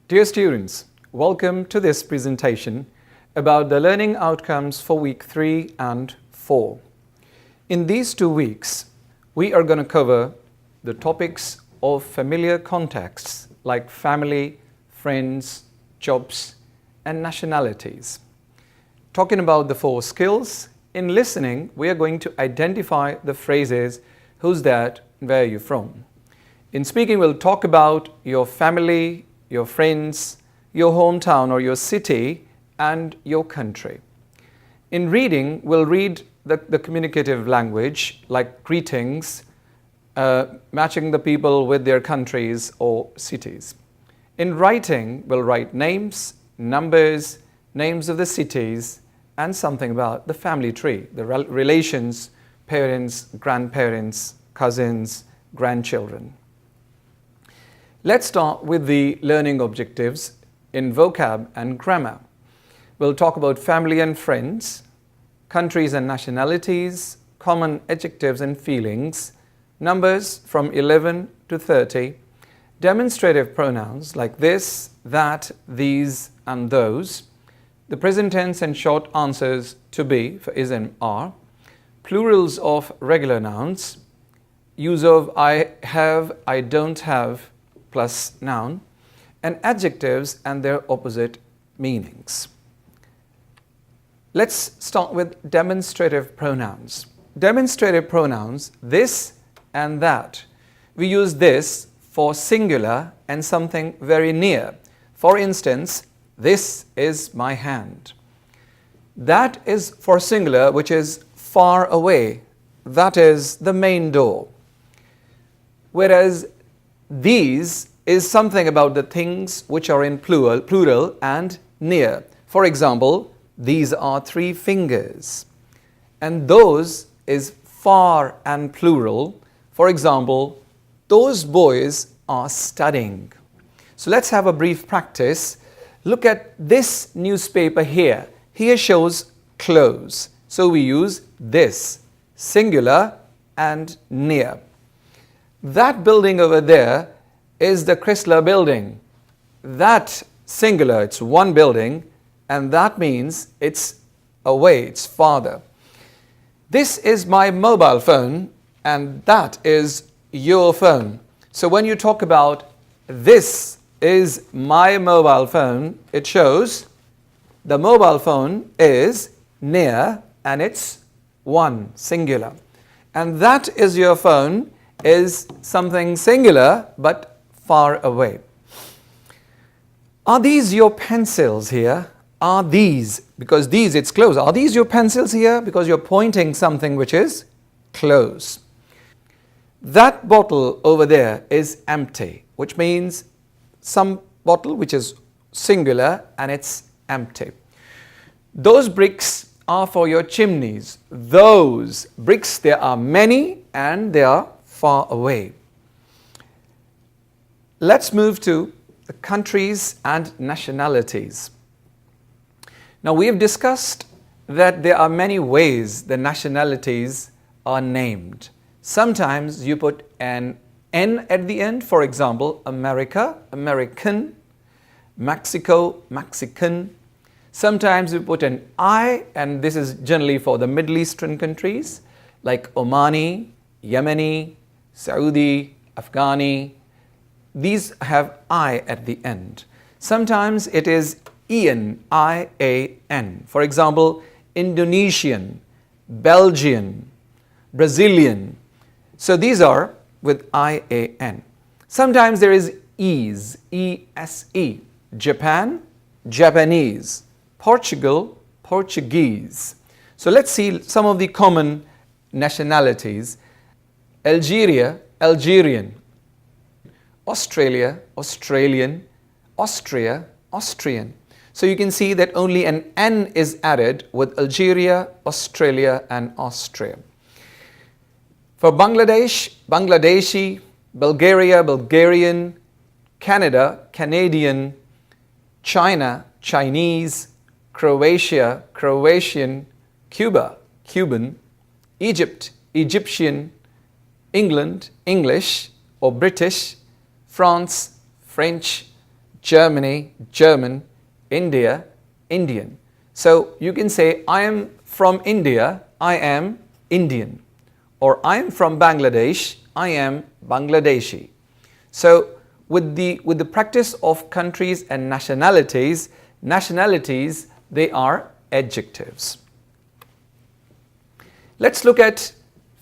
Dear students, welcome to this presentation about the learning outcomes for week 3 and 4. In these 2 weeks, we are going to cover the topics of familiar contexts like family, friends, jobs, and nationalities. Talking about the 4 skills, in listening, we are going to identify the phrases, who's that, where are you from? In speaking, we'll talk about your family, your friends, your hometown or your city, and your country. In reading, we'll read the communicative language like greetings, matching the people with their countries or cities. In writing, we'll write names, numbers, names of the cities, and something about the family tree, the relations, parents, grandparents, cousins, grandchildren. Let's start with the learning objectives in vocab and grammar. We'll talk about family and friends, countries and nationalities, common adjectives and feelings, numbers from 11 to 30, demonstrative pronouns like this, that, these, and those, the present tense and short answers to be for is and are, plurals of regular nouns, use of I have, I don't have, plus noun, and adjectives and their opposite meanings. Let's start with demonstrative pronouns. Demonstrative pronouns, this and that. We use this for singular and something very near. For instance, this is my hand. That is for singular, which is far away. That is the main door. Whereas these is something about the things which are in plural and near. For example, these are 3 fingers. And those is far and plural. For example, those boys are studying. So let's have a brief practice. Look at this newspaper here. Here shows close. So we use this, singular and near. That building over there is the Chrysler building. That singular, it's one building, and that means it's away, it's farther. This is my mobile phone, and that is your phone. So when you talk about this is my mobile phone, it shows the mobile phone is near and it's one, singular. And that is your phone is something singular but far away. Are these your pencils here? Are these, because these it's close, are these your pencils here? Because you're pointing something which is close. That bottle over there is empty, which means some bottle which is singular and it's empty. Those bricks are for your chimneys. Those bricks, there are many and they are far away. Let's move to the countries and nationalities. Now we have discussed that there are many ways the nationalities are named. Sometimes you put an N at the end, for example, America, American, Mexico, Mexican. Sometimes you put an I, and this is generally for the Middle Eastern countries like Omani, Yemeni, Saudi, Afghani. These have I at the end. Sometimes it is Ian, I-A-N. For example, Indonesian, Belgian, Brazilian. So these are with I-A-N. Sometimes there is ease, E-S-E. Japan, Japanese. Portugal, Portuguese. So let's see some of the common nationalities. Algeria, Algerian. Australia, Australian. Austria, Austrian. So you can see that only an N is added with Algeria, Australia, and Austria. For Bangladesh, Bangladeshi, Bulgaria, Bulgarian, Canada, Canadian, China, Chinese, Croatia, Croatian, Cuba, Cuban, Egypt, Egyptian, England, English or British, France, French, Germany, German, India, Indian. So you can say, I am from India, I am Indian. Or I am from Bangladesh, I am Bangladeshi. So with the practice of countries and nationalities, they are adjectives. Let's look at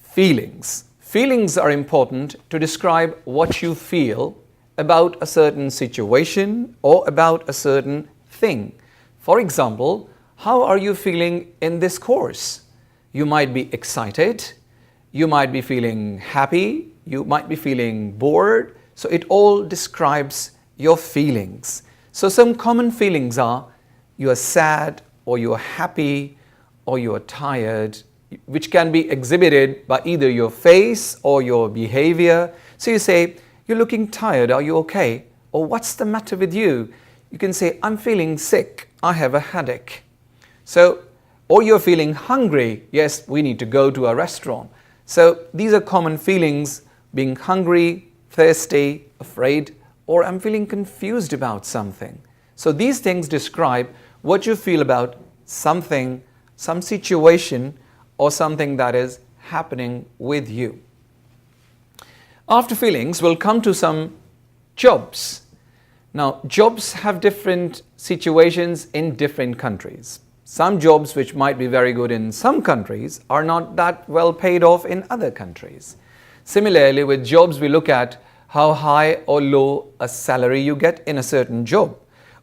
feelings. Feelings are important to describe what you feel about a certain situation or about a certain thing. For example, how are you feeling in this course? You might be excited, you might be feeling happy, you might be feeling bored. So it all describes your feelings. So some common feelings are you are sad or you are happy or you are tired, which can be exhibited by either your face or your behavior. So you say, you're looking tired, are you okay? Or what's the matter with you? You can say, I'm feeling sick, I have a headache. So, or you're feeling hungry, yes, we need to go to a restaurant. So these are common feelings, being hungry, thirsty, afraid, or I'm feeling confused about something. So these things describe what you feel about something, some situation, or something that is happening with you. After feelings, we'll come to some jobs. Now, jobs have different situations in different countries. Some jobs which might be very good in some countries are not that well paid off in other countries. Similarly, with jobs, we look at how high or low a salary you get in a certain job.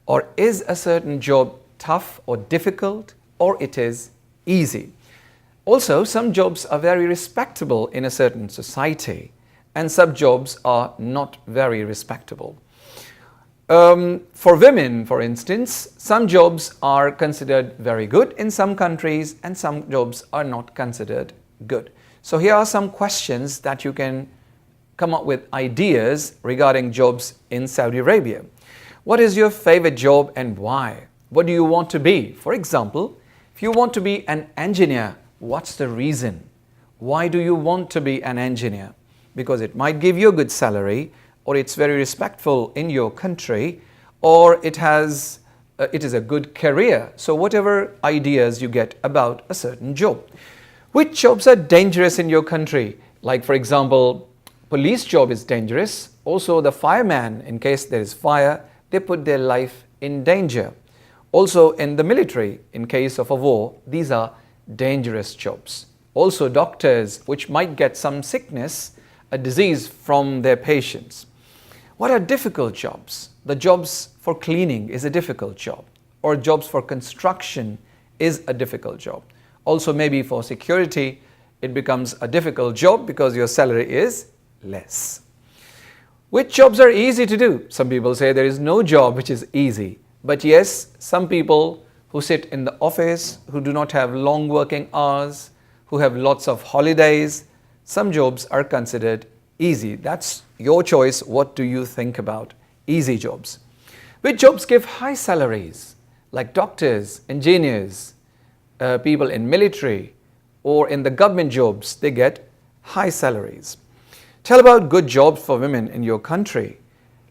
Or is a certain job tough or difficult, or it is easy. Also, some jobs are very respectable in a certain society, and some jobs are not very respectable. For women, for instance, some jobs are considered very good in some countries, and some jobs are not considered good. So here are some questions that you can come up with ideas regarding jobs in Saudi Arabia. What is your favorite job and why? What do you want to be? For example, if you want to be an engineer, what's the reason? Why do you want to be an engineer? Because it might give you a good salary, or it's very respectful in your country, or it is a good career. So whatever ideas you get about a certain job. Which jobs are dangerous in your country? Like, for example, police job is dangerous. Also the fireman, in case there is fire, they put their life in danger. Also in the military, in case of a war, these are dangerous jobs. Also doctors, which might get some sickness, a disease from their patients. What are difficult jobs? The jobs for cleaning is a difficult job, or jobs for construction is a difficult job. Also maybe for security, it becomes a difficult job because your salary is less. Which jobs are easy to do? Some people say there is no job which is easy. But yes, some people who sit in the office, who do not have long working hours, who have lots of holidays, some jobs are considered easy. That's your choice. What do you think about easy jobs? Which jobs give high salaries? Like doctors, engineers, people in military or in the government jobs, they get high salaries. Tell about good jobs for women in your country.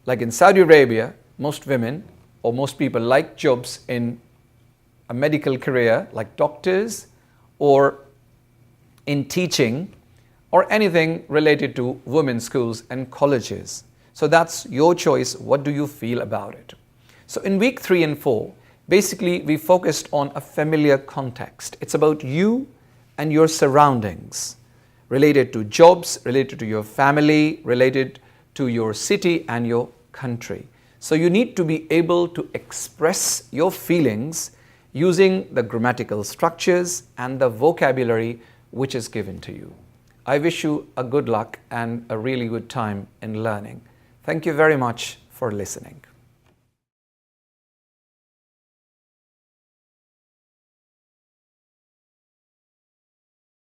Like in Saudi Arabia, most women or most people like jobs in a medical career like doctors or in teaching or anything related to women's schools and colleges. So that's your choice. What do you feel about it? So in week 3 and 4, basically we focused on a familiar context. It's about you and your surroundings, related to jobs, related to your family, related to your city and your country. So you need to be able to express your feelings using the grammatical structures and the vocabulary which is given to you. I wish you a good luck and a really good time in learning. Thank you very much for listening.